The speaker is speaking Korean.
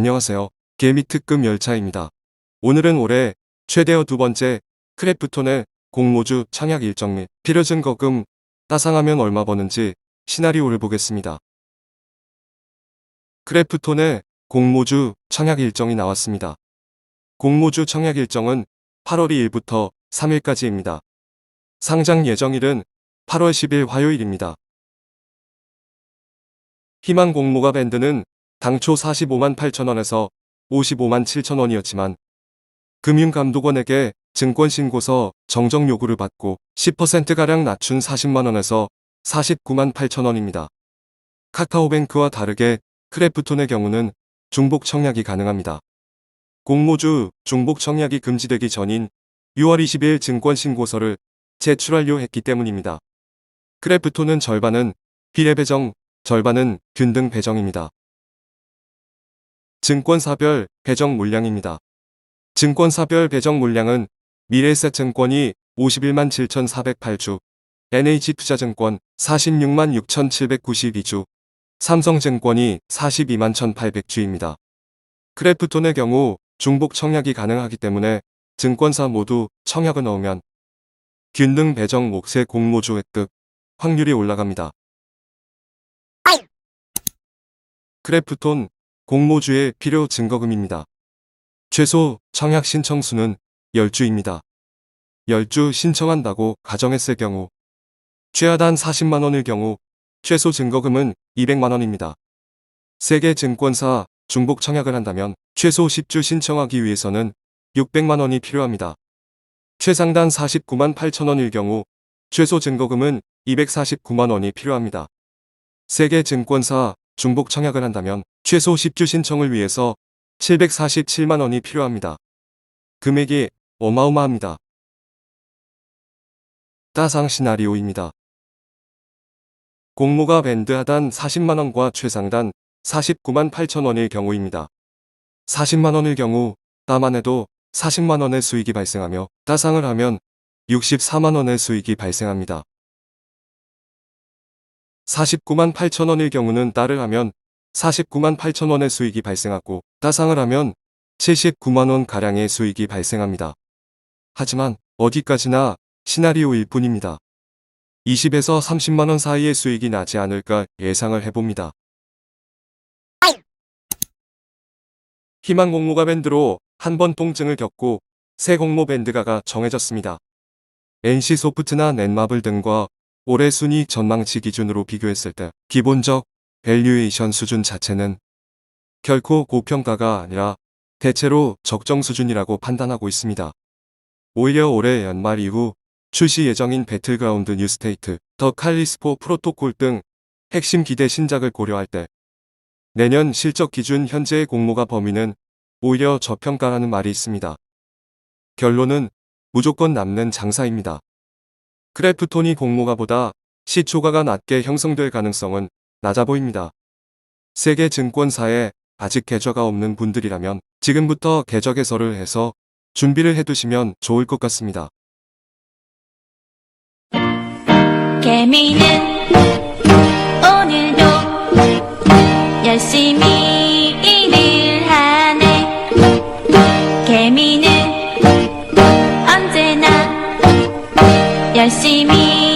안녕하세요. 개미 특급 열차입니다. 오늘은 올해 최대어 두 번째 크래프톤의 공모주 청약 일정 및 필요 증거금 따상하면 얼마 버는지 시나리오를 보겠습니다. 크래프톤의 공모주 청약 일정이 나왔습니다. 공모주 청약 일정은 8월 2일부터 3일까지입니다. 상장 예정일은 8월 10일 화요일입니다. 희망 공모가 밴드는 당초 45만 8천원에서 55만 7천원이었지만 금융감독원에게 증권신고서 정정 요구를 받고 10%가량 낮춘 40만원에서 49만 8천원입니다. 카카오뱅크와 다르게 크래프톤의 경우는 중복 청약이 가능합니다. 공모주 중복 청약이 금지되기 전인 6월 20일 증권신고서를 제출하려 했기 때문입니다. 크래프톤은 절반은 비례 배정, 절반은 균등 배정입니다. 증권사별 배정 물량입니다. 증권사별 배정 물량은 미래에셋증권이 51만 7,408주, NH투자증권 46만 6,792주, 삼성증권이 42만 1,800주입니다. 크래프톤의 경우 중복 청약이 가능하기 때문에 증권사 모두 청약을 넣으면 균등 배정 몫의 공모주 획득 확률이 올라갑니다. 크래프톤 공모주의 필요 증거금입니다. 최소 청약 신청수는 10주입니다. 10주 신청한다고 가정했을 경우 최하단 40만원일 경우 최소 증거금은 200만원입니다. 세계 증권사 중복 청약을 한다면 최소 10주 신청하기 위해서는 600만원이 필요합니다. 최상단 49만 8천원일 경우 최소 증거금은 249만원이 필요합니다. 세계 증권사 중복 청약을 한다면 최소 10주 신청을 위해서 747만원이 필요합니다. 금액이 어마어마합니다. 따상 시나리오입니다. 공모가 밴드 하단 40만원과 최상단 49만 8천원일 경우입니다. 40만원일 경우 따만 해도 40만원의 수익이 발생하며 따상을 하면 64만원의 수익이 발생합니다. 49만 8천원일 경우는 따를 하면 49만 8천원의 수익이 발생하고 따상을 하면 79만원 가량의 수익이 발생합니다. 하지만 어디까지나 시나리오일 뿐입니다. 20에서 30만원 사이의 수익이 나지 않을까 예상을 해봅니다. 희망 공모가 밴드로 한 번 통증을 겪고 새 공모 밴드가가 정해졌습니다. NC소프트나 넷마블 등과 올해 순위 전망치 기준으로 비교했을 때 기본적 밸류에이션 수준 자체는 결코 고평가가 아니라 대체로 적정 수준이라고 판단하고 있습니다. 오히려 올해 연말 이후 출시 예정인 배틀그라운드 뉴스테이트, 더 칼리스포 프로토콜 등 핵심 기대 신작을 고려할 때 내년 실적 기준 현재의 공모가 범위는 오히려 저평가라는 말이 있습니다. 결론은 무조건 남는 장사입니다. 크래프톤이 공모가보다 시초가가 낮게 형성될 가능성은 낮아 보입니다. 세계 증권사에 아직 계좌가 없는 분들이라면 지금부터 계좌 개설을 해서 준비를 해두시면 좋을 것 같습니다. 개미는 오늘도 열심히 일을 하네. 개미는 언제나 열심히